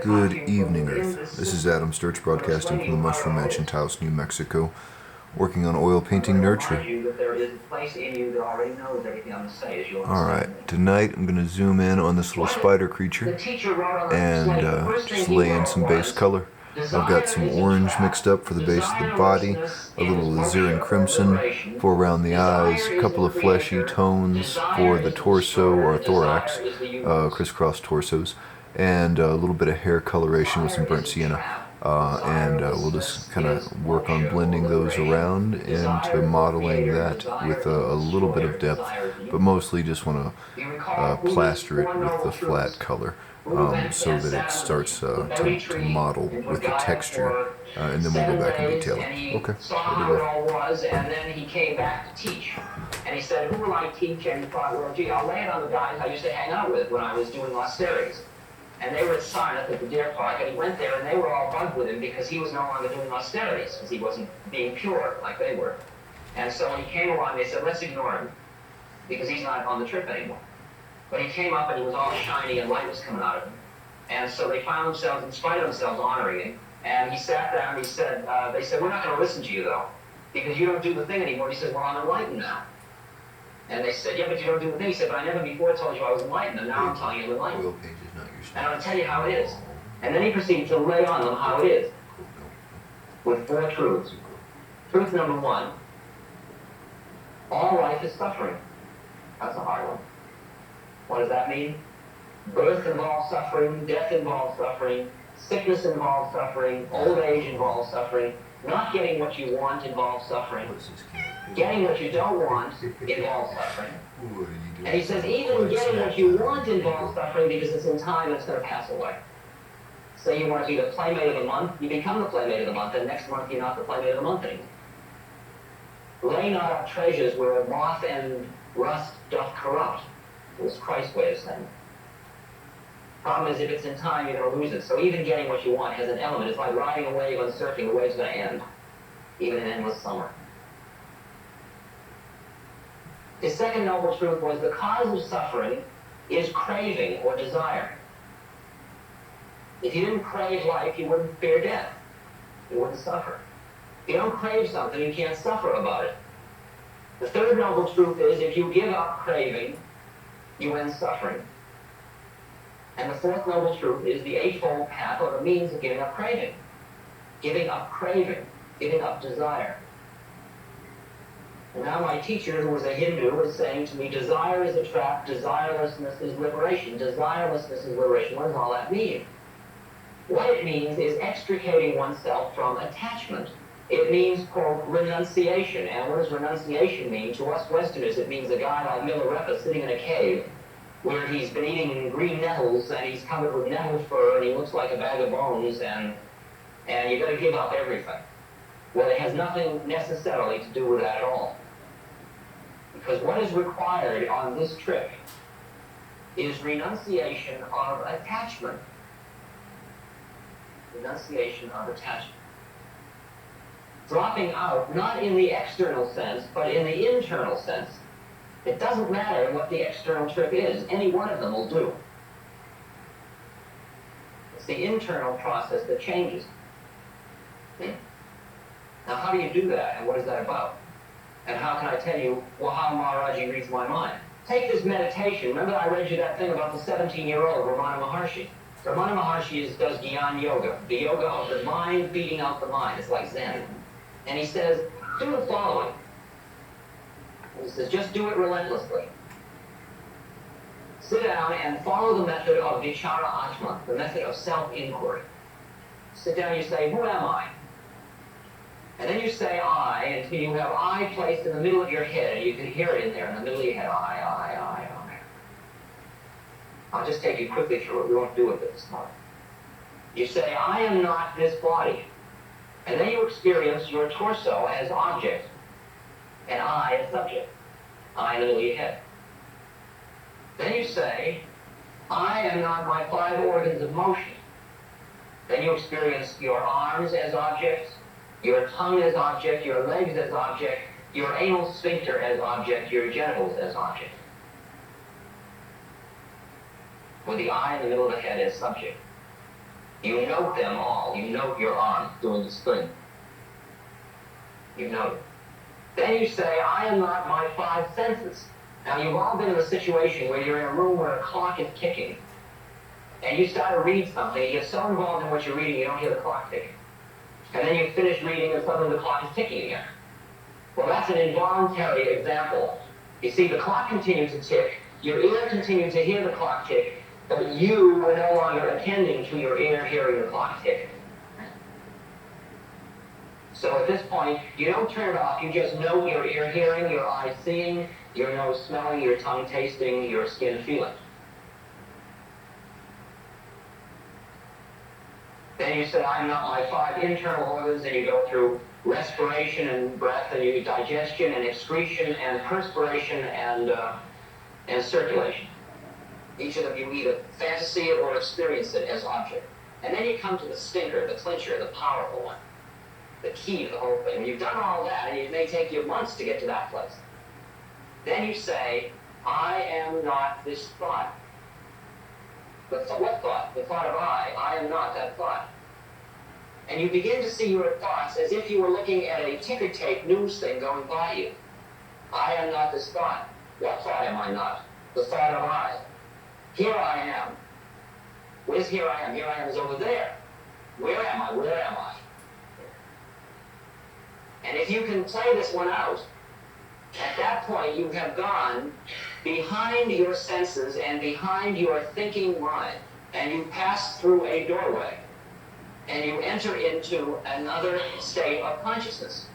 Good evening, Earth. This is Adam Sturch broadcasting from the Mushroom Mansion, Taos, New Mexico, working on oil painting nurture. Alright, tonight I'm going to zoom in on this little spider creature and just lay in some base color. I've got some orange mixed up for the base of the body, a little alizarin crimson for around the eyes, a couple of fleshy tones for the torso or thorax, crisscross torsos, and a little bit of hair coloration with some burnt sienna. We'll just kind of work on blending those around into modeling that with a little bit of depth, but mostly just want to plaster it with the flat color so that it starts to model with the texture, and then we'll go back and detail it. Okay, and then he came back to teach. And he said, who will I teach? And he thought, well, gee, I'll lay it on the guys I used to hang out with when I was doing austerities. And they were at Sarnath at the deer park, and he went there, and they were all bugged with him because he was no longer doing austerities, because he wasn't being pure like they were. And so when he came along, they said, let's ignore him, because he's not on the trip anymore. But he came up, and he was all shiny, and light was coming out of him. And so they found themselves, in spite of themselves, honoring him. And he sat down, and he said, they said, we're not going to listen to you, though, because you don't do the thing anymore. He said, well, I'm enlightened now. And they said, yeah, but you don't do the thing. He said, but I never before told you I was enlightened, and now I'm telling you I'm enlightened. And I'm going to tell you how it is. And then he proceeded to lay on them how it is, with 4 truths. Truth number 1, all life is suffering. That's a hard one. What does that mean? Birth involves suffering, death involves suffering, sickness involves suffering, old age involves suffering, not getting what you want involves suffering, getting what you don't want involves suffering. And he says even getting what you want involves suffering because it's in time and it's going to pass away. Say you want to be the playmate of the month, you become the playmate of the month, and next month you're not the playmate of the month anymore. Lay not up treasures where moth and rust doth corrupt. It was Christ's way of saying it. Problem is, if it's in time, you're going to lose it. So even getting what you want has an element. It's like riding a wave on surfing. The wave's going to end, even in endless summer. His second noble truth was the cause of suffering is craving or desire. If you didn't crave life, you wouldn't fear death. You wouldn't suffer. If you don't crave something, you can't suffer about it. The third noble truth is if you give up craving, you end suffering. And the fourth noble truth is the eightfold path, or the means of giving up craving. Giving up craving, giving up desire. And now my teacher, who was a Hindu, is saying to me, desire is a trap, desirelessness is liberation. Desirelessness is liberation. What does all that mean? What it means is extricating oneself from attachment. It means, quote, renunciation. And what does renunciation mean? To us Westerners, it means a guy like Milarepa sitting in a cave where he's been eating green nettles and he's covered with nettle fur and he looks like a bag of bones and you've got to give up everything. Well, it has nothing necessarily to do with that at all. Because what is required on this trip is renunciation of attachment. Renunciation of attachment. Dropping out, not in the external sense, but in the internal sense. It doesn't matter what the external trip is. Any one of them will do. It's the internal process that changes. Now, how do you do that, and what is that about? And how can I tell you, well, how Maharaji reads my mind? Take this meditation. Remember I read you that thing about the 17-year-old Ramana Maharshi? Ramana Maharshi does Gyan Yoga, the yoga of the mind beating out the mind. It's like Zen. And he says, do the following. He says, just do it relentlessly. Sit down and follow the method of Vichara Atma, the method of self-inquiry. Sit down and you say, who am I? And then you say I until you have I placed in the middle of your head. You can hear it in there in the middle of your head. I. I'll just take you quickly through it. We won't do it this time. You say, I am not this body. And then you experience your torso as object and I as subject. I in the middle of your head. Then you say, I am not my 5 organs of motion. Then you experience your arms as objects, your tongue as object, your legs as object, your anal sphincter as object, your genitals as object. With the I in the middle of the head as subject. You note them all. You note your arm doing this thing. You note it. Then you say, I am not my five senses. Now, you've all been in a situation where you're in a room where a clock is ticking, and you start to read something, you get so involved in what you're reading, you don't hear the clock ticking. And then you finish reading, and suddenly the clock is ticking again. Well, that's an involuntary example. You see, the clock continues to tick, your ear continues to hear the clock tick, but you were no longer attending to your ear hearing the clock tick. So at this point, you don't turn it off, you just know your ear hearing, your eye seeing, your nose smelling, your tongue tasting, your skin feeling. Then you say, I'm not my five internal organs, and you go through respiration and breath, and you digestion and excretion and perspiration and circulation. Each of them you either fantasy it or experience it as object. And then you come to the stinker, the clincher, the powerful one, the key to the whole thing. When you've done all that, and it may take you months to get to that place, then you say, I am not this thought. But what thought? The thought of I. I am not that thought. And you begin to see your thoughts as if you were looking at a ticker tape news thing going by you. I am not this thought. What thought am I not? The thought of I. Here I am. Where's here I am? Here I am is over there. Where am I? Where am I? And if you can play this one out, at that point you have gone behind your senses and behind your thinking mind, and you pass through a doorway, and you enter into another state of consciousness.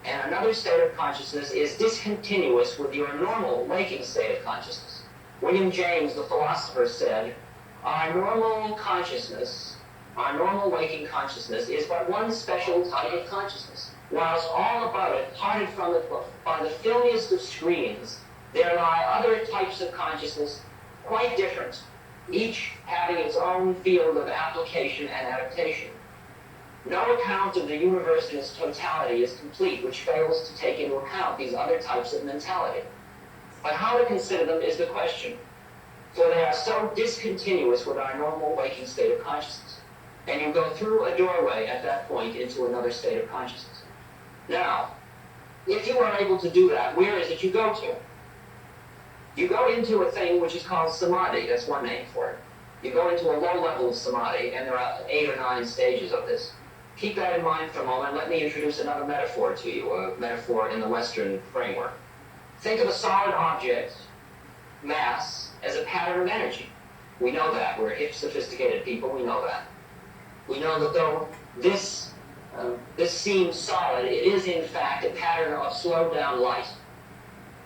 And another state of consciousness is discontinuous with your normal waking state of consciousness. William James, the philosopher, said, our normal consciousness, our normal waking consciousness, is but one special type of consciousness. Whilst all about it, parted from it by the filmiest of screens, there lie other types of consciousness quite different, each having its own field of application and adaptation. No account of the universe in its totality is complete which fails to take into account these other types of mentality. But how to consider them is the question, for they are so discontinuous with our normal waking state of consciousness. And you go through a doorway at that point into another state of consciousness. Now, if you are able to do that, where is it you go to? You go into a thing which is called samadhi. That's one name for it. You go into a low level of samadhi, and there are 8 or 9 stages of this. Keep that in mind for a moment. Let me introduce another metaphor to you, a metaphor in the Western framework. Think of a solid object, mass, as a pattern of energy. We know that. We're hip, sophisticated people. We know that. We know that though this seems solid, it is in fact a pattern of slowed down light.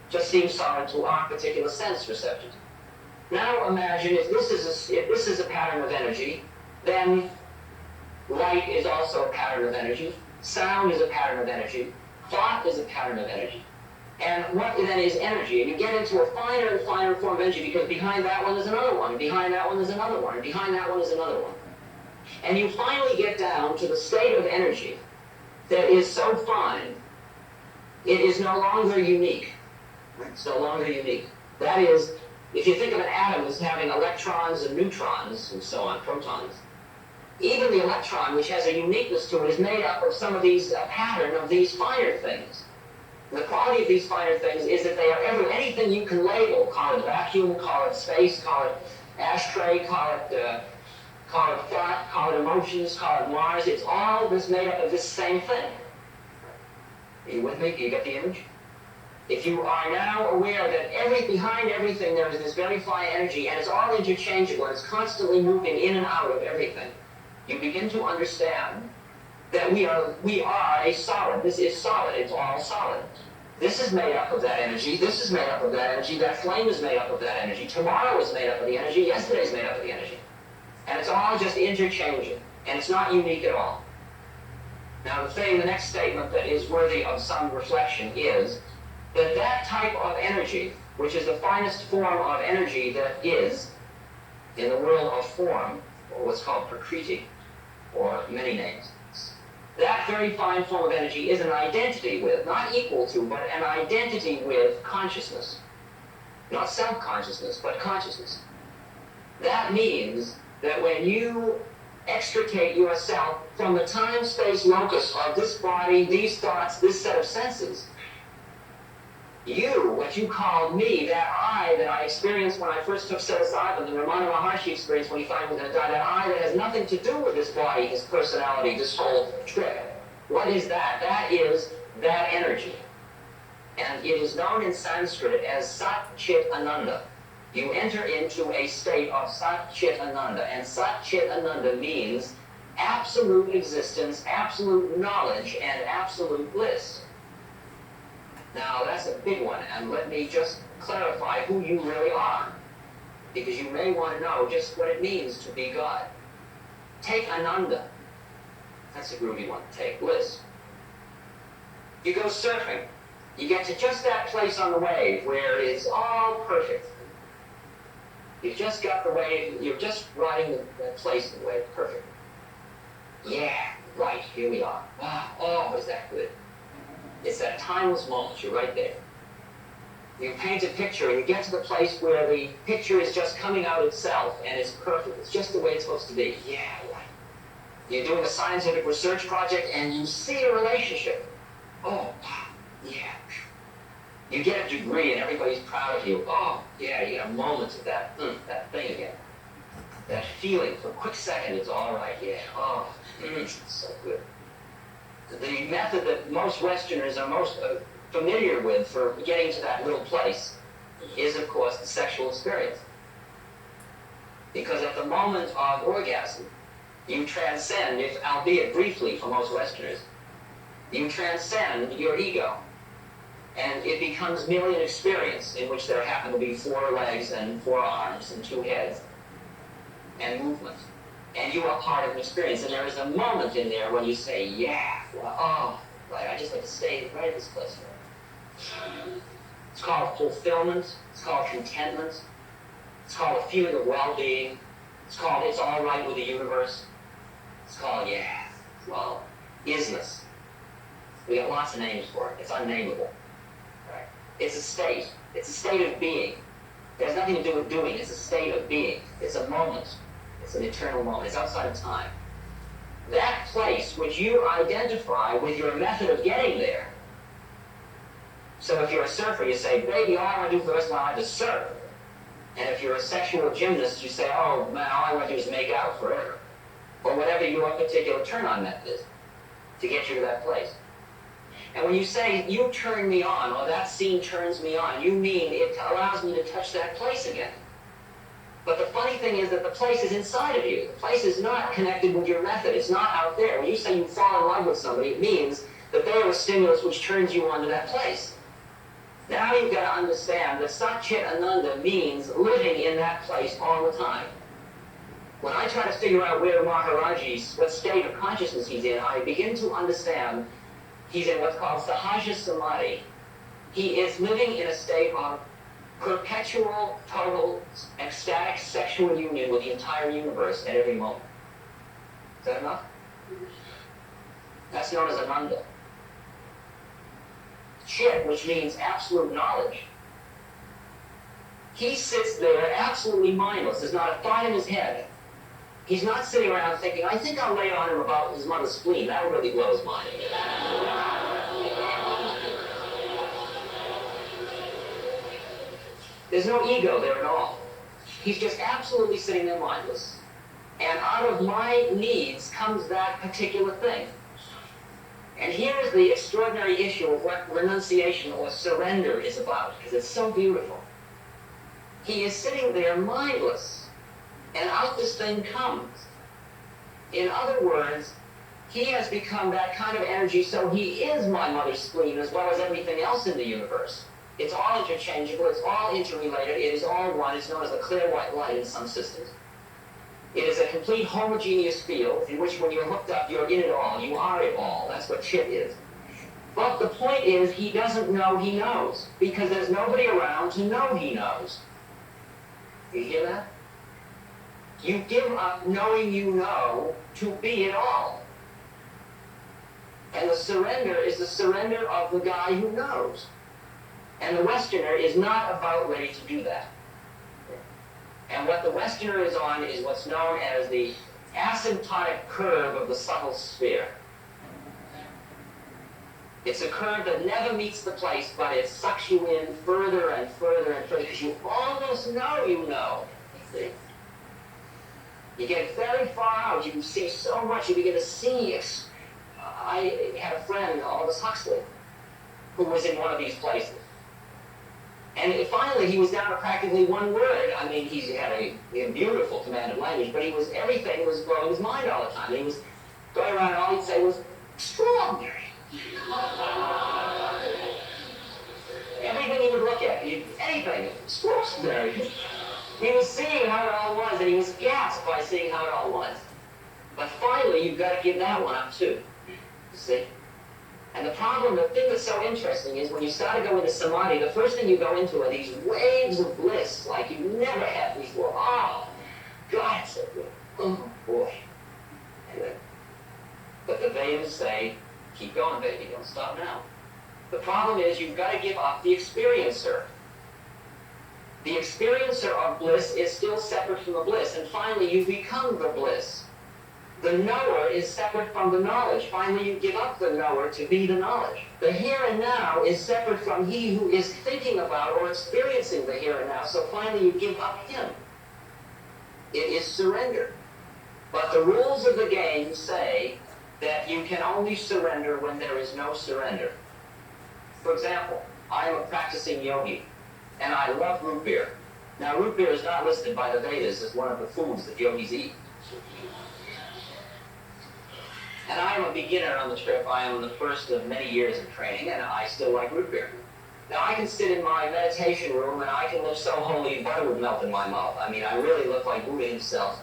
Just seems solid to our particular sense receptors. Now imagine if this is a pattern of energy, then light is also a pattern of energy, sound is a pattern of energy, thought is a pattern of energy. And what then is energy? And you get into a finer and finer form of energy because behind that one is another one, and behind that one is another one, and behind that one is another one. And you finally get down to the state of energy that is so fine, it is no longer unique. It's no longer unique. That is, if you think of an atom as having electrons and neutrons and so on, protons, even the electron, which has a uniqueness to it, is made up of some of these, a pattern of these finer things. And the quality of these finer things is that they are anything you can label, call it vacuum, call it space, call it ashtray, call it thought, call it emotions, call it Mars. It's all this made up of this same thing. Are you with me? Do you get the image? If you are now aware that behind everything there is this very fine energy, and it's all interchangeable, and it's constantly moving in and out of everything, you begin to understand that we are a solid. This is solid. It's all solid. This is made up of that energy. This is made up of that energy. That flame is made up of that energy. Tomorrow is made up of the energy. Yesterday is made up of the energy. And it's all just interchanging, and it's not unique at all. Now the next statement that is worthy of some reflection is that type of energy, which is the finest form of energy that is in the world of form, or what's called prakriti, or many names, that very fine form of energy is an identity with, not equal to, but an identity with consciousness. Not self-consciousness, but consciousness. That means that when you extricate yourself from the time-space locus of this body, these thoughts, this set of senses. You, what you call me, that I experienced when I first took psilocybin, the Ramana Maharshi experienced when he thought he was going to die, that I that has nothing to do with this body, this personality, this whole trip. What is that? That is that energy. And it is known in Sanskrit as Sat Chit Ananda. You enter into a state of Sat Chit Ananda, and Sat Chit Ananda means absolute existence, absolute knowledge, and absolute bliss. Now, that's a big one, and let me just clarify who you really are, because you may want to know just what it means to be God. Take Ananda. That's a groovy one. Take bliss. You go surfing. You get to just that place on the wave where it's all perfect. You've just got the wave, you're just riding that place in the wave, perfect. Yeah, right, here we are. Wow, oh, is that good? It's that timeless moment, you're right there. You paint a picture and you get to the place where the picture is just coming out itself and it's perfect. It's just the way it's supposed to be. Yeah, right. You're doing a scientific research project and you see a relationship. Oh, yeah. You get a degree and everybody's proud of you. Oh, yeah, you get a moment of that thing again. That feeling for a quick second, it's all right, yeah. Oh, it's so good. The method that most Westerners are most familiar with for getting to that little place is, of course, the sexual experience. Because at the moment of orgasm, you transcend, if albeit briefly for most Westerners, you transcend your ego. And it becomes merely an experience in which there happen to be 4 legs and 4 arms and 2 heads and movement. And you are part of an experience. And there is a moment in there when you say, yeah, well, oh, right, I just have to stay right at this place. It's called fulfillment. It's called contentment. It's called a feeling of well-being. It's called it's all right with the universe. It's called, yeah, well, isness. We got lots of names for it. It's unnameable. Right? It's a state. It's a state of being. It has nothing to do with doing. It's a state of being. It's a moment. It's an eternal moment. It's outside of time. That place which you identify with your method of getting there. So if you're a surfer, you say, baby, all I want to do for the rest of my life is surf. And if you're a sexual gymnast, you say, oh, man, all I want to do is make out forever. Or whatever your particular turn-on method is to get you to that place. And when you say, you turn me on, or that scene turns me on, you mean it allows me to touch that place again. But the funny thing is that the place is inside of you. The place is not connected with your method. It's not out there. When you say you fall in love with somebody, it means that they are a stimulus which turns you on to that place. Now you've got to understand that Sat Chit Ananda means living in that place all the time. When I try to figure out where Maharaji's, what state of consciousness he's in, I begin to understand he's in what's called Sahaja Samadhi. He is living in a state of perpetual, total, ecstatic sexual union with the entire universe at every moment. Is that enough? That's known as Ananda. Chit, which means absolute knowledge. He sits there absolutely mindless. There's not a thought in his head. He's not sitting around thinking, I think I'll lay on him about his mother's spleen. That really blows mine. There's no ego there at all. He's just absolutely sitting there mindless. And out of my needs comes that particular thing. And here's the extraordinary issue of what renunciation or surrender is about, because it's so beautiful. He is sitting there mindless, and out this thing comes. In other words, he has become that kind of energy, so he is my mother's spleen as well as everything else in the universe. It's all interchangeable, it's all interrelated, it is all one. It's known as the clear white light in some systems. It is a complete homogeneous field in which when you're hooked up, you're in it all. You are it all. That's what Chit is. But the point is, he doesn't know he knows, because there's nobody around to know he knows. You hear that? You give up knowing you know to be it all. And the surrender is the surrender of the guy who knows. And the Westerner is not about ready to do that. And what the Westerner is on is what's known as the asymptotic curve of the subtle sphere. It's a curve that never meets the place, but it sucks you in further and further and further, because you almost know you know. See? You get very far out, you see so much, you begin to see. I had a friend, Aldous Huxley, who was in one of these places. And finally, he was down to practically one word. I mean, he had a beautiful command of language, but everything was blowing his mind all the time. And he was going around, and all he'd say was, extraordinary. Everything he would look at, anything, extraordinary. He was seeing how it all was, and he was gasped by seeing how it all was. But finally, you've got to give that one up too. You see? And the thing that's so interesting is when you start to go into samadhi, the first thing you go into are these waves of bliss, like you never had before. Oh, God, it's so good. Oh, boy. But the Vedas say, keep going, baby, don't stop now. The problem is you've got to give up the experiencer. The experiencer of bliss is still separate from the bliss, and finally you become the bliss. The knower is separate from the knowledge. Finally, you give up the knower to be the knowledge. The here and now is separate from he who is thinking about or experiencing the here and now, so finally you give up him. It is surrender. But the rules of the game say that you can only surrender when there is no surrender. For example, I am a practicing yogi, and I love root beer. Now, root beer is not listed by the Vedas as one of the foods that yogis eat. And I am a beginner on the trip. I am the first of many years of training, and I still like root beer. Now, I can sit in my meditation room, and I can look so holy, butter would melt in my mouth. I mean, I really look like Buddha himself.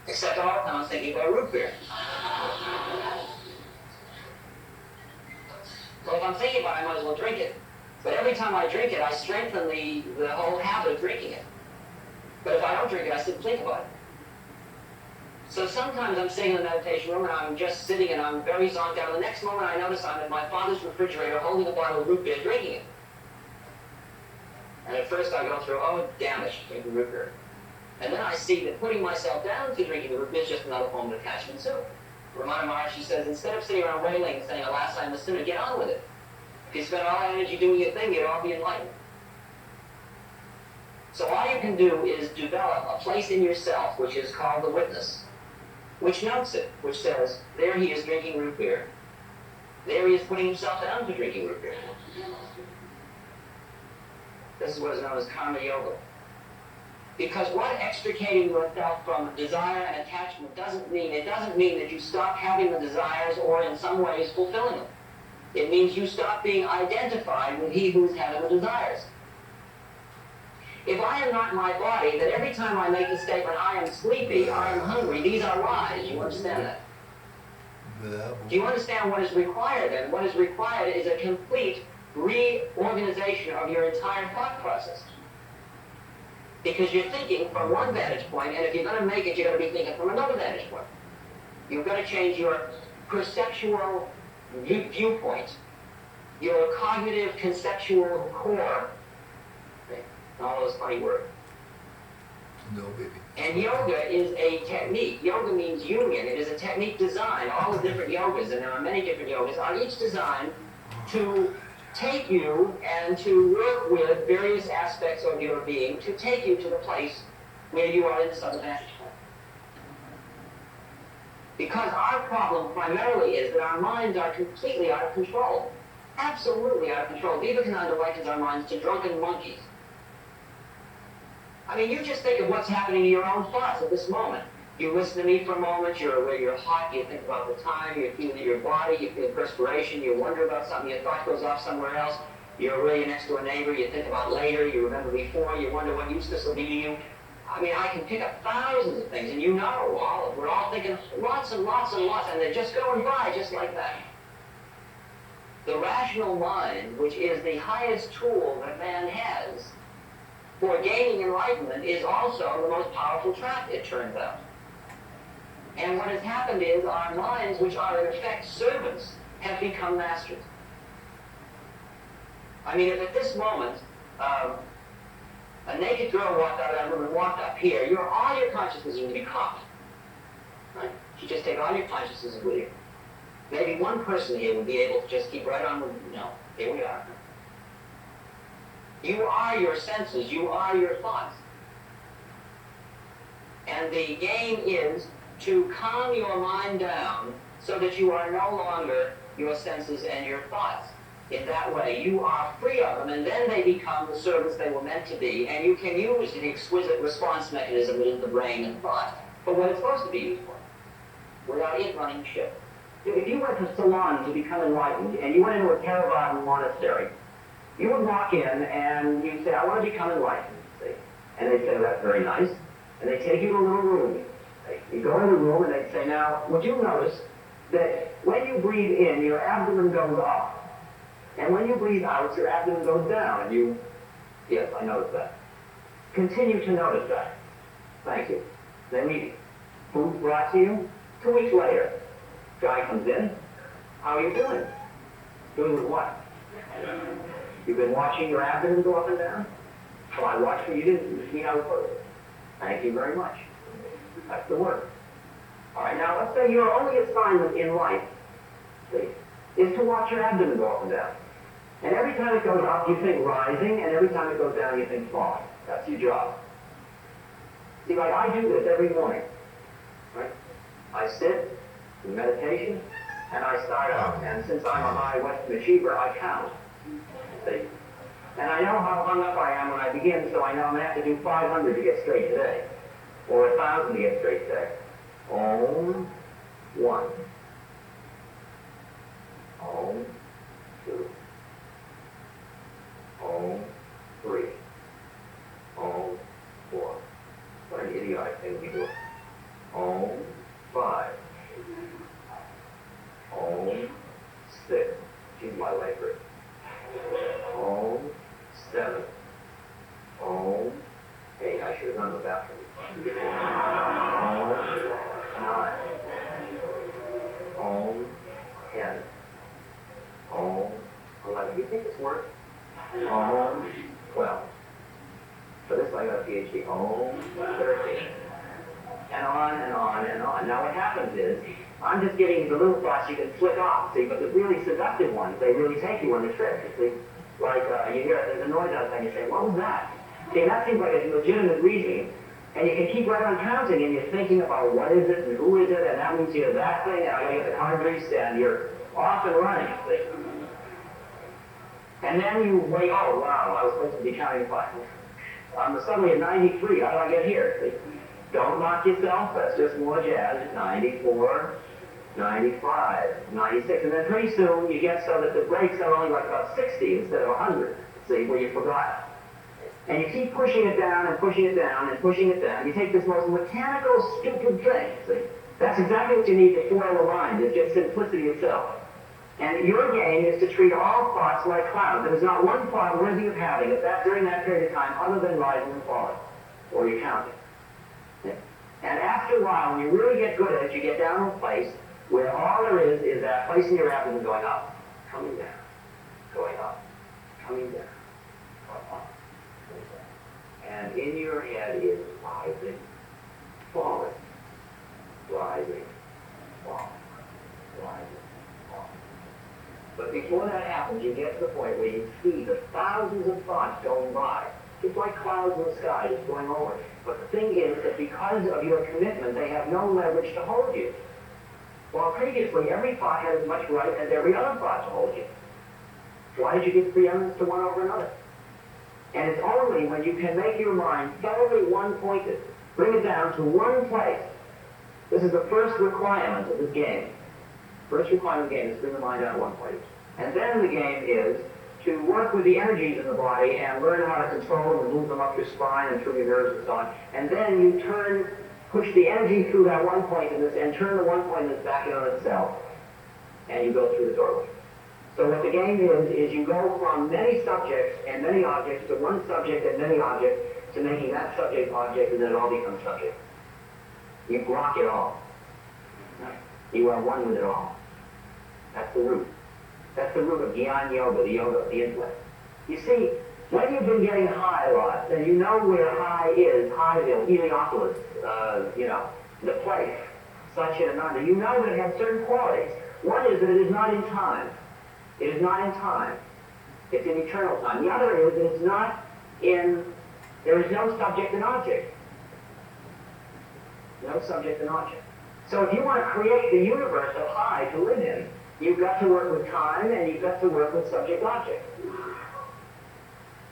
Except all the time I'm thinking about root beer. Well, if I'm thinking about it, I might as well drink it. But every time I drink it, I strengthen the whole habit of drinking it. But if I don't drink it, I still think about it. So sometimes I'm sitting in the meditation room and I'm just sitting and I'm very zonked out. And the next moment I notice I'm in my father's refrigerator holding a bottle of root beer, drinking it. And at first I go through, oh, damn it, drinking root beer. And then I see that putting myself down to drinking the root beer is just another form of attachment too. Ramana Maharshi says, instead of sitting around wailing and saying, alas, I'm a sinner, get on with it. If you spend all that energy doing your thing, you'll all be enlightened. So all you can do is develop a place in yourself, which is called the witness, which notes it, which says, there he is drinking root beer. There he is putting himself down to drinking root beer. This is what is known as karma yoga. Because what extricating yourself from desire and attachment doesn't mean, it doesn't mean that you stop having the desires or in some ways fulfilling them. It means you stop being identified with he who's having the desires. If I am not my body, then every time I make the statement, I am sleepy, I am hungry, these are lies. You understand that? Do you understand what is required then? What is required is a complete reorganization of your entire thought process. Because you're thinking from one vantage point, and if you're going to make it, you're going to be thinking from another vantage point. You've got to change your perceptual viewpoint, your cognitive conceptual core, all those funny words. No, baby. And yoga is a technique. Yoga means union. It is a technique designed, all the different yogas, and there are many different yogas, are each designed to take you and to work with various aspects of your being to take you to the place where you are in the southern vantage point. Because our problem primarily is that our minds are completely out of control. Absolutely out of control. Vivekananda likens our minds to drunken monkeys. I mean, you just think of what's happening to your own thoughts at this moment. You listen to me for a moment, you're aware you're hot, you think about the time, you feel your body, you feel perspiration, you wonder about something, your thought goes off somewhere else, you're really next to a neighbor, you think about later, you remember before, you wonder what use this will be to you. I mean, I can pick up thousands of things, and you know, we're all thinking lots and lots and lots, and they're just going by just like that. The rational mind, which is the highest tool that man has for gaining enlightenment, is also the most powerful trap, it turns out. And what has happened is our minds, which are in effect servants, have become masters. I mean, if at this moment a naked girl walked out of that room and walked up here, all your consciousness is going to be caught. Right? You just take all your consciousness with you. Maybe one person here would be able to just keep right on with, here we are. You are your senses, you are your thoughts. And the game is to calm your mind down so that you are no longer your senses and your thoughts. In that way, you are free of them, and then they become the servants they were meant to be, and you can use the exquisite response mechanism that is the brain and thought for what it's supposed to be used for, without it running ship. If you went to Ceylon to become enlightened, and you went into a Theravada monastery, you would walk in and you'd say, I want to become enlightened, see? And they'd say, well, that's very nice. And they'd take you to a little room. You go in the room and they'd say, now, would you notice that when you breathe in, your abdomen goes up, and when you breathe out, your abdomen goes down, and you, yes, I noticed that. Continue to notice that. Thank you. Then eat. Food brought to you. 2 weeks later, guy comes in. How are you doing? Doing with what? You've been watching your abdomen go up and down? Well, I watched what you did. You see how it goes. Thank you very much. That's the work. All right, now let's say your only assignment in life, see, is to watch your abdomen go up and down. And every time it goes up, you think rising, and every time it goes down, you think falling. That's your job. See, like I do this every morning. Right? I sit in meditation, and I start out. And since I'm a high Western achiever, I count. See? And I know how hung up I am when I begin, so I know I'm going to have to do 500 to get straight today. Or 1,000 to get straight today. Om, 1. Om, 2. Om, 3. Om, 4. What an idiotic thing to be doing. Om, 5. Om, 6. She's my labor. Om, 7. Om, 8. I should have done the bathroom. Om, 9. Om, 10. Om, 11. Do you think this works? Om, 12. For this I got a PhD. Om, 13. And on and on and on. Now what happens is, I'm just giving you the little thoughts you can flick off, see, but the really seductive ones, they really take you on the trip, you see. Like, you hear there's a noise outside, and you say, what was that? See, that seems like a legitimate reasoning. And you can keep right on counting, and you're thinking about what is it, and who is it, and that means you're that thing, and I gotta get the car greased, and you're off and running, see. And then you wait, oh wow, I was supposed to be counting 5. I'm suddenly at 93, how do I get here? See? Don't knock yourself, that's just more jazz. 94, 95, 96, and then pretty soon you get so that the brakes are only like about 60 instead of 100, see, where you forgot. And you keep pushing it down and pushing it down and pushing it down. You take this most mechanical, stupid thing, see? That's exactly what you need to foil the mind, is just simplicity itself. And your game is to treat all thoughts like clouds. There's not one thought worthy of having at that during that period of time other than rising and falling, or you're counting. And after a while, when you really get good at it, you get down to a place where all there is that place in your abdomen going up, coming down, going up, coming down, going up, coming down. And in your head is rising, falling, rising, falling, rising, falling. But before that happens, you get to the point where you see the thousands of thoughts going by. It's like clouds in the sky just going over. But the thing is that because of your commitment, they have no leverage to hold you. While previously, every thought had as much right as every other thought to hold you. Why did you give preeminence to one over another? And it's only when you can make your mind thoroughly one-pointed, bring it down to one place. This is the first requirement of this game. First requirement of the game is to bring the mind down to one place. And then the game is to work with the energies in the body and learn how to control them and move them up your spine and through your nerves and so on. And then you push the energy through that one pointedness and turn the one pointedness back in on itself. And you go through the doorway. So what the game is you go from many subjects and many objects to one subject and many objects to making that subject object, and then it all becomes subject. You block it all. You are one with it all. That's the root. That's the root of Gyan Yoga, the yoga of the intellect. You see, when you've been getting high a lot, then you know where high is, Highville, Heliopolis, the place. such and another, you know that it has certain qualities. One is that it is not in time. It is not in time. It's in eternal time. The other is that it's not in, there is no subject and object. No subject and object. So if you want to create the universe of I to live in, you've got to work with time and you've got to work with subject-object.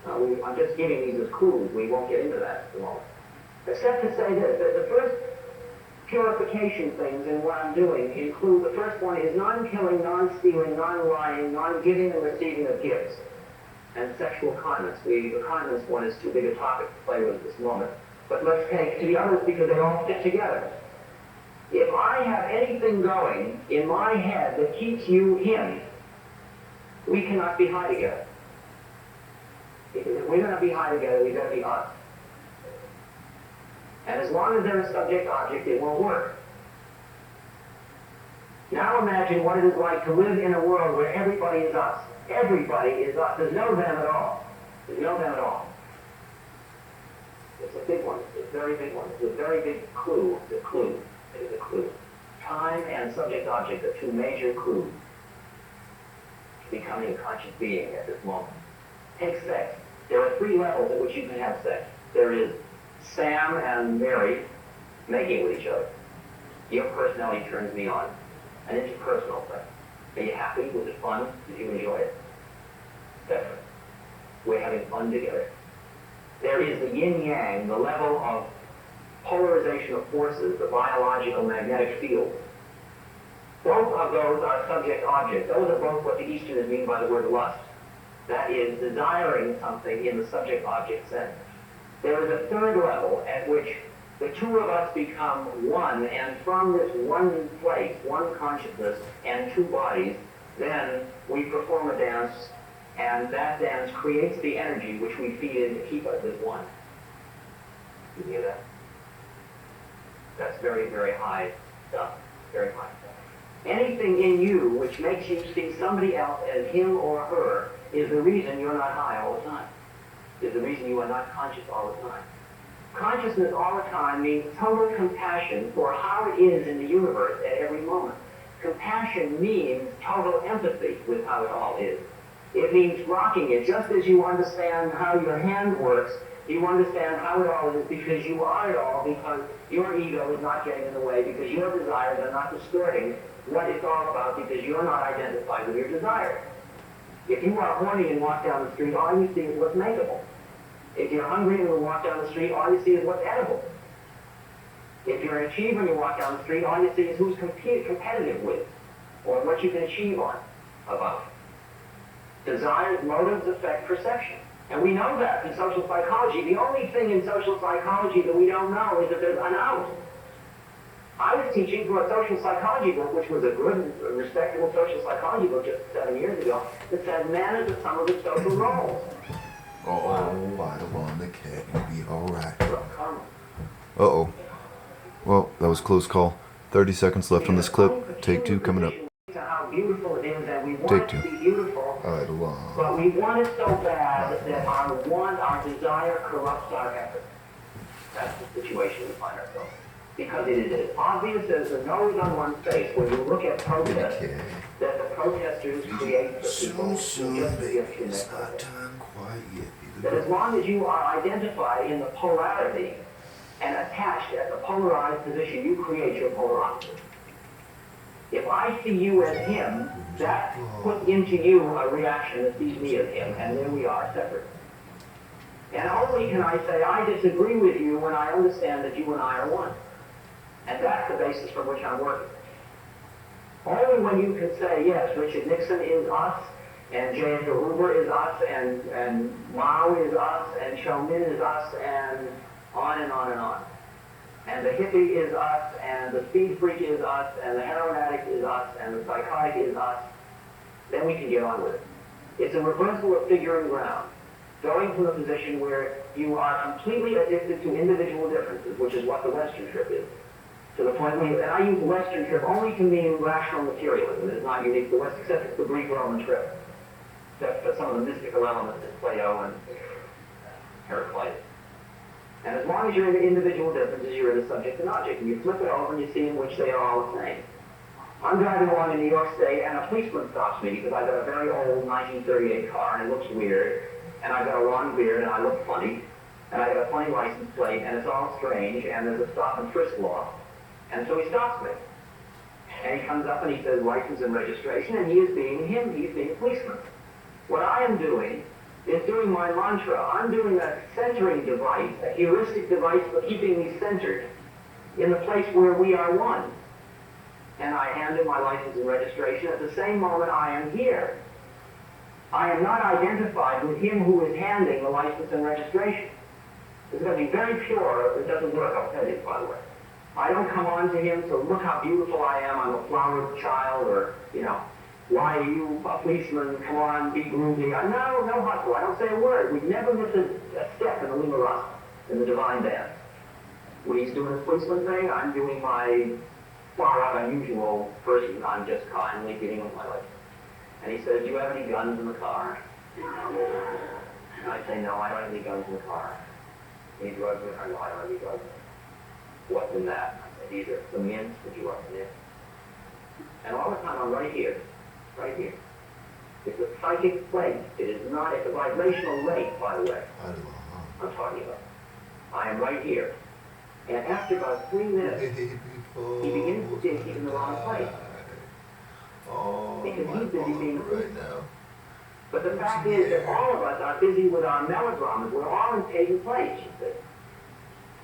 I'm just giving these as clues. We won't get into that at the moment. Except to say this, that the first purification things in what I'm doing include, the first one is non-killing, non-stealing, non-lying, non-giving and receiving of gifts, and sexual continence. The continence one is too big a topic to play with at this moment. But let's take to the others because they all fit together. If I have anything going in my head that keeps you him, we cannot be high together. If we're going to be high together, we've got to be us. And as long as there's subject-object, it won't work. Now imagine what it is like to live in a world where everybody is us. Everybody is us. There's no them at all. There's no them at all. It's a big one. It's a very big one. It's a very big clue. It's a clue. It is a clue. Time and subject-object are two major clues to becoming a conscious being at this moment. Take sex. There are 3 levels at which you can have sex. There is Sam and Mary making with each other. Your personality turns me on. An interpersonal thing. Are you happy? Was it fun? Did you enjoy it? Definitely. We're having fun together. There is the yin-yang, the level of polarization of forces, the biological magnetic field. Both of those are subject-object. Those are both what the Easterners mean by the word lust. That is, desiring something in the subject-object sense. There is a 3rd level at which the two of us become one, and from this one place, one consciousness, and 2 bodies, then we perform a dance, and that dance creates the energy which we feed in to keep us as one. You hear that? That's very, very high stuff. Very high stuff. Anything in you which makes you see somebody else as him or her is the reason you're not high all the time. Is the reason you are not conscious all the time. Consciousness all the time means total compassion for how it is in the universe at every moment. Compassion means total empathy with how it all is. It means rocking it, just as you understand how your hand works, you understand how it all is because you are it all, because your ego is not getting in the way, because your desires are not distorting what it's all about, because you're not identified with your desires. If you are horny and walk down the street, all you see is what's makeable. If you're hungry and you walk down the street, all you see is what's edible. If you're an achiever and you walk down the street, all you see is who's competitive with, or what you can achieve on, about. Desires, motives affect perception. And we know that in social psychology. The only thing in social psychology that we don't know is that there's an out. I was teaching from a social psychology book, which was a good, respectable social psychology book just 7 years ago, that said man is the sum of his social roles. Oh, I don't want the cat to be alright. Uh-oh. Well, that was a close call. 30 seconds left on this clip. Take 2 coming up. How beautiful it is, and we want Take it 2. to be beautiful, but we want it so bad that our desire corrupts our effort. That's the situation we find ourselves. Because it is as obvious as the nose on one's face when you look at protests, that the protesters create the people who just against you next time. That as long as you are identified in the polarity and attached at the polarized position, you create your polar opposite. If I see you as him, that puts into you a reaction that sees me as him, and there we are, separate. And only can I say, I disagree with you when I understand that you and I are one. And that's the basis from which I'm working. Only when you can say, yes, Richard Nixon is us, and J. Edgar Hoover is us, and Mao is us, and Cho Min is us, and on and on and on. And the hippie is us, and the speed freak is us, and the heroin addict is us, and the psychotic is us. Then we can get on with it. It's a reversal of figuring ground. Going from a position where you are completely addicted to individual differences, which is what the Western trip is. To the point where, and I use Western trip only to mean rational materialism. It is not unique to the West, except it's the Greek-Roman trip. Except for some of the mystical elements in Plato and Heraclitus. And as long as you're in the individual differences, you're in the subject and object. And you flip it over and you see in which they are all the same. I'm driving along in New York State, and a policeman stops me because I've got a very old 1938 car, and it looks weird, and I've got a long beard, and I look funny, and I've got a funny license plate, and it's all strange, and there's a stop and frisk law. And so he stops me. And he comes up and he says license and registration, and he is being him, he's being a policeman. What I am doing is doing my mantra. I'm doing a centering device, a heuristic device for keeping me centered in the place where we are one. And I hand him my license and registration. At the same moment I am here. I am not identified with him who is handing the license and registration. This is going to be very pure, or it doesn't work, I'll tell you, by the way. I don't come on to him to look how beautiful I am, I'm a flowered child, or, why are you a policeman, come on, be groovy. No hustle, I don't say a word. We never miss a step in the Lima Rasa, in the divine dance. When he's doing his policeman thing, I'm doing my far out unusual person. I'm just kindly giving him my license. And he says, do you have any guns in the car? And I say, no, I don't have any guns in the car. Any drugs in the car? No, I don't have any drugs. What's in that? I said, these are some mints that you are in there. And all the time I'm right here. Right here. It's a psychic plate. It is not, it's a vibrational rate, by the way. I'm talking about. I am right here. And after about 3 minutes, he begins to think he's in the wrong place. Because he's busy being right now. But the fact is that all of us are busy with our melodramas. We're all in paid place, you see.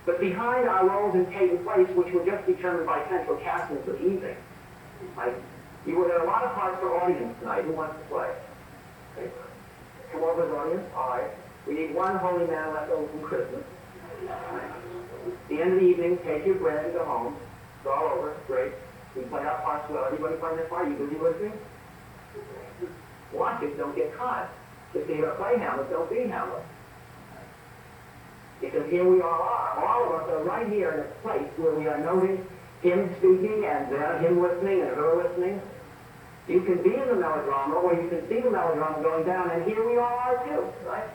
But behind our roles in paid place, which were just determined by central castings of evening, right? There are a lot of parts for audience tonight. Who wants to play? Okay. Come over as audience. All right. We need one holy man left over from Christmas. At the end of the evening, take your bread and go home. It's all over. Great. We play our parts well. Everybody playing their part? You busy listening? Watch it. Don't get caught. If you're going to play Hamlet, don't be Hamlet. Because here we all are. All of us are right here in a place where we are noting him speaking and him listening and her listening. You can be in the melodrama, or you can see the melodrama going down, and here we all are too, right?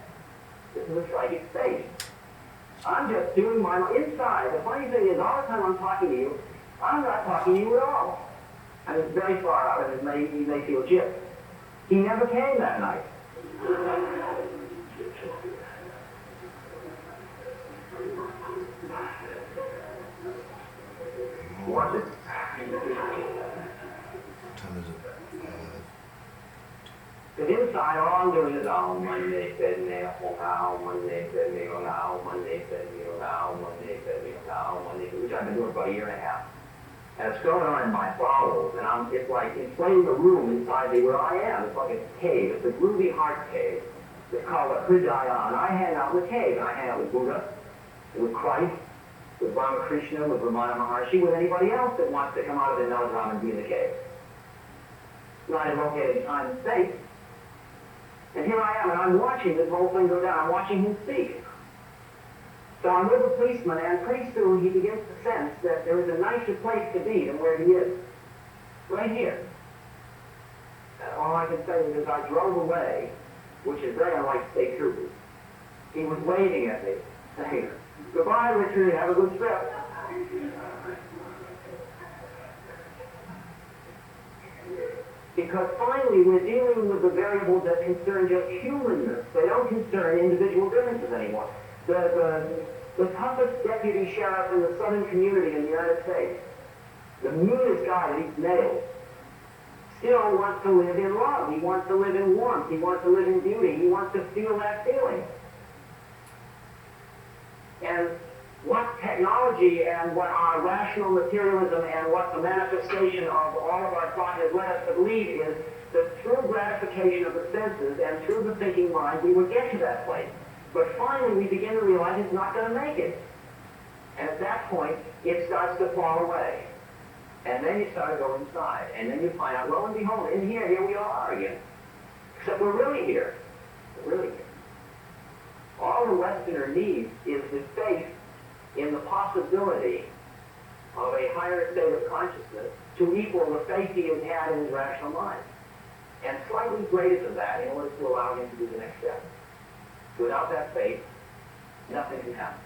This is a psychic state. I'm just doing my inside. The funny thing is, all the time I'm talking to you, I'm not talking to you at all. I mean, it's very far out, and you may feel gypped. He never came that night. Watch it. Because inside, all I'm doing is, oh, Monday, fed me, oh, now, Monday, fed me, oh, now, Monday, fed me, oh, now, Monday, fed me, oh, now, Monday, which I've been doing for about a year and a half. And it's going on in my bowels, and it's like inflating the room inside me where I am. It's like a cave. It's a groovy heart cave. It's called a Hridayan. I hang out in the cave, and I hang out with Buddha, with Christ, with Ramakrishna, with Ramana Maharshi, with anybody else that wants to come out of the melodrama and be in the cave. Not located in time and space. And here I am, and I'm watching this whole thing go down. I'm watching him speak. So I'm with the policeman, and pretty soon he begins to sense that there is a nicer place to be than where he is. Right here. And all I can say is, as I drove away, which is very unlike state troopers, he was waving at me, saying, goodbye, Richard, have a good trip. Because finally we're dealing with the variables that concern just humanness. They don't concern individual differences anymore. The toughest deputy sheriff in the southern community in the United States, the meanest guy that eats nails, still wants to live in love. He wants to live in warmth. He wants to live in beauty. He wants to feel that feeling. And what technology and what our rational materialism and what the manifestation of all of our thought has led us to believe is that through gratification of the senses and through the thinking mind, we would get to that place. But finally, we begin to realize it's not going to make it. And at that point, it starts to fall away. And then you start to go inside. And then you find out, lo and behold, here we all are again. Except we're really here. We're really here. All the Westerner needs is the faith in the possibility of a higher state of consciousness to equal the faith he has had in his rational mind. And slightly greater than that in order to allow him to do the next step. Without that faith, nothing can happen.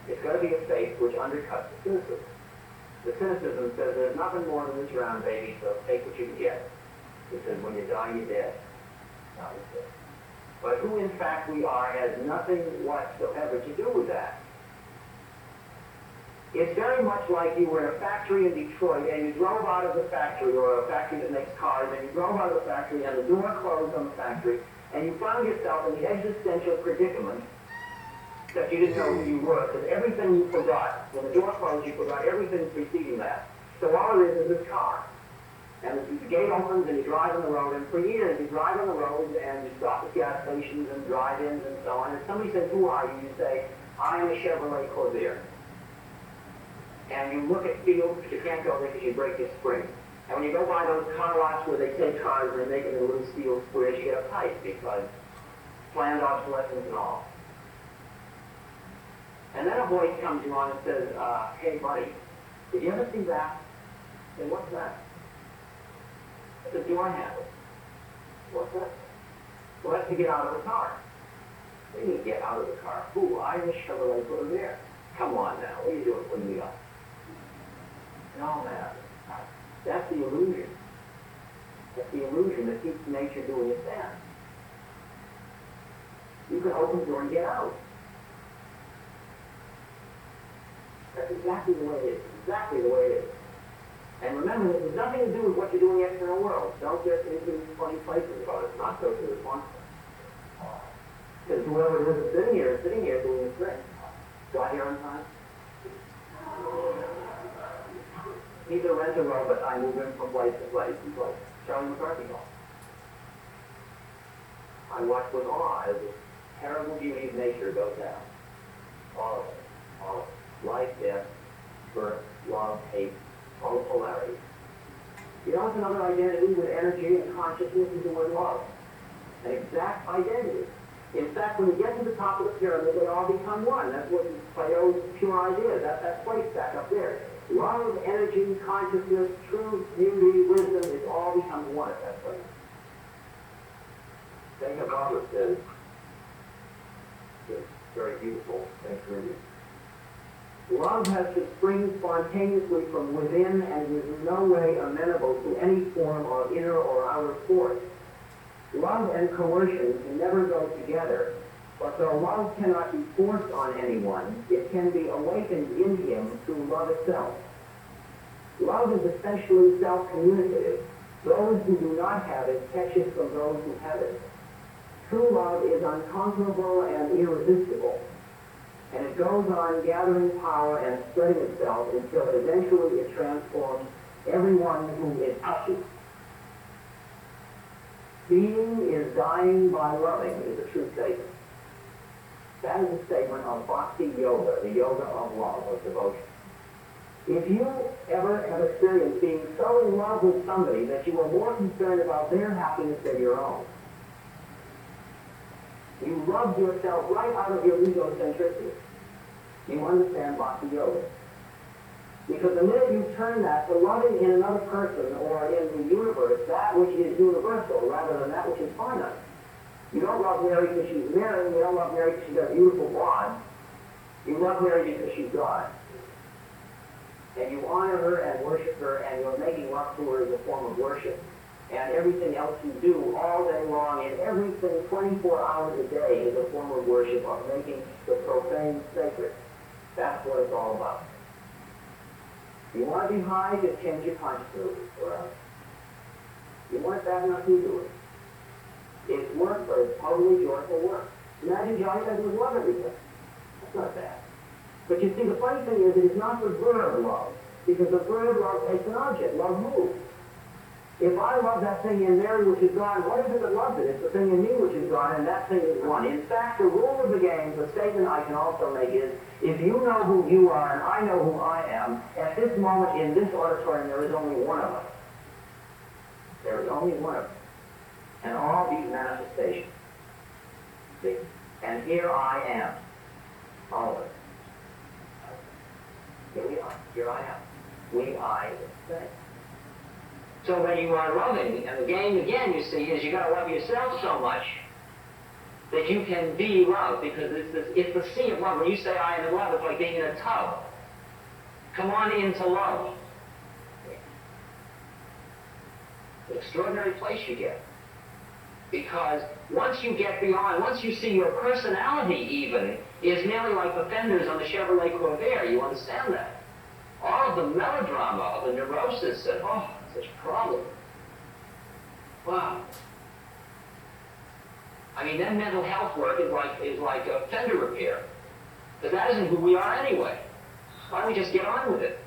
It's got to be a faith which undercuts the cynicism. The cynicism says there's nothing more than this round, baby, so take what you can get. It says when you die, you're dead. But who in fact we are has nothing whatsoever to do with that. It's very much like you were in a factory in Detroit and you drove out of the factory, or a factory that makes cars, and you drove out of the factory and the door closed on the factory, and you found yourself in the existential predicament that you didn't know who you were, because everything you forgot. When the door closed, you forgot everything preceding that. So all it is this car. And the gate opens and you drive on the road, and for years you drive on the road and you stop at gas stations and drive-ins and so on. And somebody says, who are you? You say, I am a Chevrolet Corvair. And you look at fields, but you can't go there because you break your spring. And when you go by those car lots where they take cars and they make them in little steel squares, you get uptight because planned obsolescence and all. And then a voice comes to you on and says, hey buddy, did you ever see that? I say, what's that? It's a door handle. What's that? Well, that's to get out of the car. What do you mean get out of the car? Ooh, I'm a Chevrolet Corvair. Come on now, what are you doing putting me up? No, man. That's the illusion. That's the illusion that keeps nature doing its dance. You can open the door and get out. That's exactly the way it is. Exactly the way it is. And remember, this has nothing to do with what you're doing in the external world. Don't get into these funny places about it. It's not socially responsible. Because whoever it is sitting here doing this thing. Got here on time? He's a renter robot. I move him from place to place. He's like Charlie McCarthy calls. I watch with awe as this terrible beauty of nature goes down. All of it. All of it. Life, death, birth, love, hate, all the polarities. You know what's another identity with energy and consciousness is the word love. An exact identity. In fact, when you get to the top of the pyramid, they all become one. That's what Plato's pure idea is. That place back up there. Love, energy, consciousness, truth, beauty, wisdom, it all becomes one at that place. St. Robert says, it's very beautiful. Thanks for reading. Love has to spring spontaneously from within and is in no way amenable to any form of inner or outer force. Love and coercion can never go together, but though love cannot be forced on anyone, it can be awakened in him through love itself. Love is essentially self-communicative. Those who do not have it catch it from those who have it. True love is unconquerable and irresistible, and it goes on gathering power and spreading itself until eventually it transforms everyone whom it touches. Being is dying by loving is a true statement. That is a statement of bhakti yoga, the yoga of love, of devotion. If you ever have experienced being so in love with somebody that you are more concerned about their happiness than your own, you love yourself right out of your egocentricity, you understand bhakti yoga. Because the minute you turn that to loving in another person or in the universe that which is universal rather than that which is finite. You don't love Mary because she's Mary, you don't love Mary because she's got a beautiful blonde. You love Mary because she's God. And you honor her and worship her, and you're making love to her as a form of worship. And everything else you do all day long, and everything 24 hours a day is a form of worship, of making the profane sacred. That's what it's all about. You want to be high, just change your consciousness around. You want it bad enough, you do it. It's work, but it's totally joyful work. Imagine Johnny doesn't love everything. That's not bad. But you see, the funny thing is, it is not the verb love, because the verb love takes an object. Love moves. If I love that thing in Mary which is God, what is it that loves it? It's the thing in me which is God, and that thing is one. In fact, the rule of the game, the statement I can also make is, if you know who you are and I know who I am, at this moment in this auditorium there is only one of us. There is only one of us. And all these manifestations. See? And here I am. All of us. Here we are. Here I am. We, I, the same. So when you are loving, and the game again, you see, is you got to love yourself so much that you can be love, because it's the sea of love. When you say I am in love, it's like being in a tub. Come on into love. An extraordinary place you get. Because once you get beyond, once you see your personality even is merely like the fenders on the Chevrolet Corvair, you understand that. All of the melodrama of the neurosis and, oh, such problems. Wow. I mean, then mental health work is like a fender repair. Because that isn't who we are anyway. Why don't we just get on with it?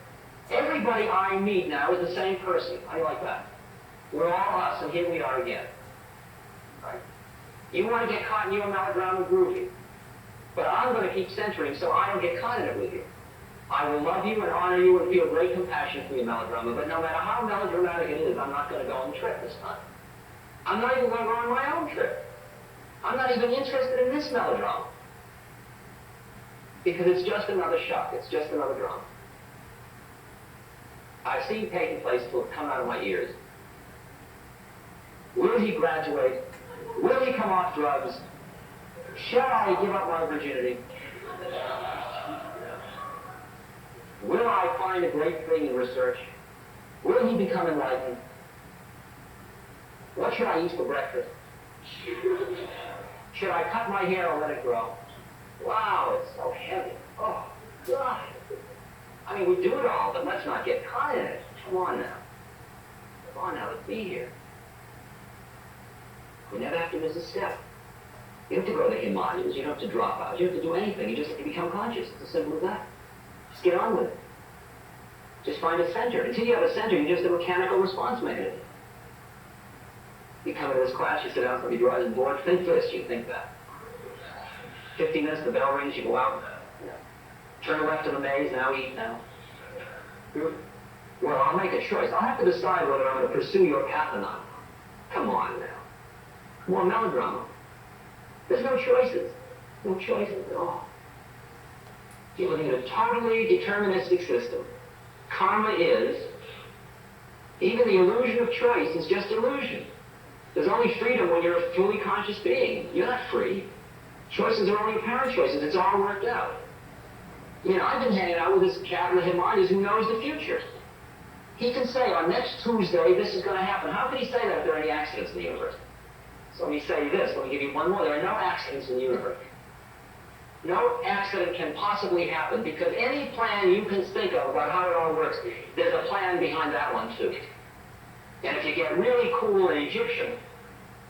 Everybody I meet now is the same person. How do you like that? We're all us, and here we are again. Right? You want to get caught in your melodrama groovy. But I'm going to keep centering so I don't get caught in it with you. I will love you and honor you and feel great compassion for your melodrama, but no matter how melodramatic it is, I'm not going to go on the trip this time. I'm not even going to go on my own trip. I'm not even interested in this melodrama. Because it's just another shock. It's just another drama. I've seen taking place till it's come out of my ears. Will he graduate? Will he come off drugs? Shall I give up my virginity? Will I find a great thing in research? Will he become enlightened? What should I eat for breakfast? Should I cut my hair or let it grow? Wow, it's so heavy. Oh, God. I mean, we do it all, but let's not get caught in it. Come on now. Come on now, let's be here. You never have to miss a step. You don't have to go to the Himalayas. You don't have to drop out. You don't have to do anything. You just have to become conscious. It's as simple as that. Just get on with it. Just find a center. Until you have a center, you're just a mechanical response mechanism. You come into this class, you sit down, somebody draws a board, think this, you think that. 15 minutes, the bell rings, you go out, turn left to the maze, now eat, now. Well, I'll make a choice. I'll have to decide whether I'm going to pursue your path or not. Come on now. More melodrama. There's no choices. No choices at all. You're living in a totally deterministic system. Karma is, even the illusion of choice is just illusion. There's only freedom when you're a fully conscious being. You're not free. Choices are only apparent choices. It's all worked out. You know, I've been hanging out with this cat in the Himalayas who knows the future. He can say, on next Tuesday, this is going to happen. How can he say that if there are any accidents in the universe? So let me say this. Let me give you one more. There are no accidents in the universe. No accident can possibly happen because any plan you can think of about how it all works, there's a plan behind that one too. And if you get really cool and Egyptian,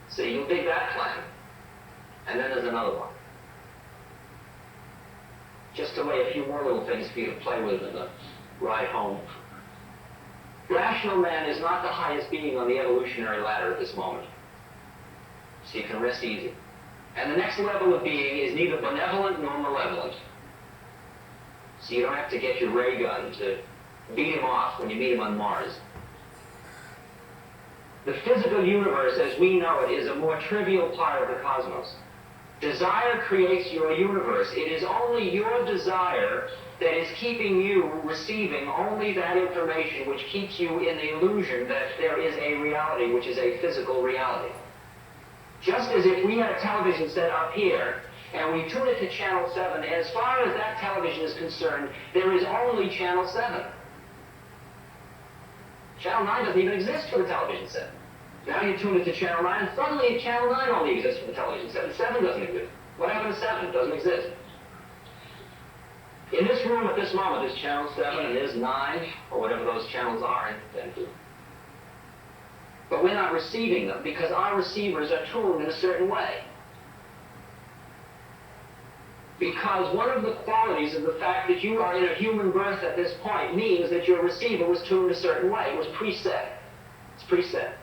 see, you'll dig that plan. And then there's another one. Just to lay a few more little things for you to play with in the ride home. Rational man is not the highest being on the evolutionary ladder at this moment. So you can rest easy. And the next level of being is neither benevolent nor malevolent. So you don't have to get your ray gun to beat him off when you meet him on Mars. The physical universe as we know it is a more trivial part of the cosmos. Desire creates your universe. It is only your desire that is keeping you receiving only that information which keeps you in the illusion that there is a reality which is a physical reality. Just as if we had a television set up here and we tune it to channel 7, as far as that television is concerned, there is only channel 7. Channel 9 doesn't even exist for the television set. Now you tune it to channel 9 and suddenly channel 9 only exists for the television set. 7 doesn't exist. What happened to 7? It doesn't exist. In this room at this moment, there's channel 7 and there's 9, or whatever those channels are. But we're not receiving them because our receivers are tuned in a certain way. Because one of the qualities of the fact that you are in a human birth at this point means that your receiver was tuned a certain way. It was preset. It's preset.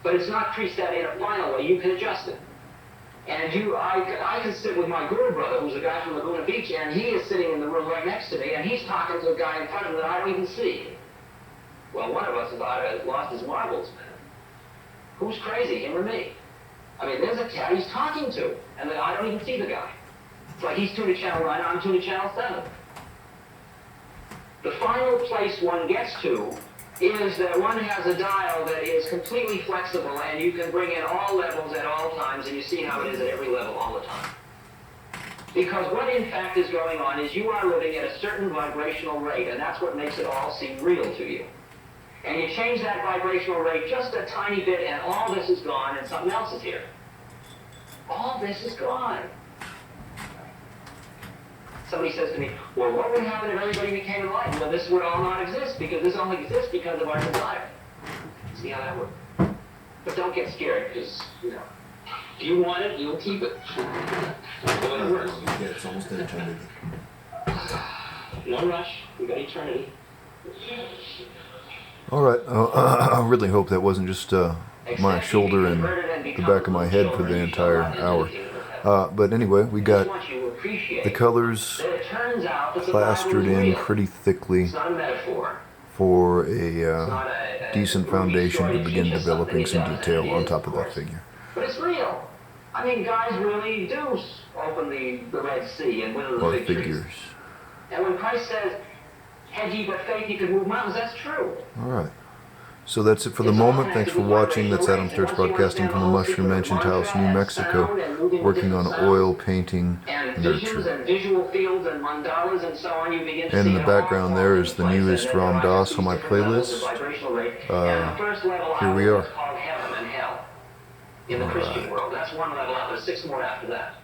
But it's not preset in a final way. You can adjust it. And I can sit with my guru brother, who's a guy from Laguna Beach, and he is sitting in the room right next to me, and he's talking to a guy in front of him that I don't even see. Well, one of us has lost his marbles, man. Who's crazy, him or me? I mean, there's a cat he's talking to, and I don't even see the guy. It's like he's tuned to channel 9, I'm tuned to channel 7. The final place one gets to is that one has a dial that is completely flexible, and you can bring in all levels at all times, and you see how it is at every level all the time. Because what in fact is going on is you are living at a certain vibrational rate, and that's what makes it all seem real to you. And you change that vibrational rate just a tiny bit, and all this is gone, and something else is here. All this is gone. Somebody says to me, well, what would happen if everybody became enlightened? Well, this would all not exist, because this only exists because of our desire. See how that works? But don't get scared, because, you know, if you want it, you'll keep it. That's the way it works. Yeah, it's almost eternity. No rush. We got eternity. All right. I really hope that wasn't just my shoulder and the back of my head for the entire hour. But anyway, we got the colors plastered in pretty thickly for a decent foundation to begin developing some detail on top of that figure. But it's real. I mean, guys really do open the Red Sea and win the Or big trees. figures. And when Christ says, had ye but faith, ye could move mountains, that's true. All right. So that's it for the moment. Thanks for watching. That's Adam Sturch broadcasting from the Mushroom Mansion House, New Mexico, working on oil painting nurture. And in the background there is the newest Ram Dass on my playlist. Here we are. In the Christian world, that's one level out. There's 6 more after that.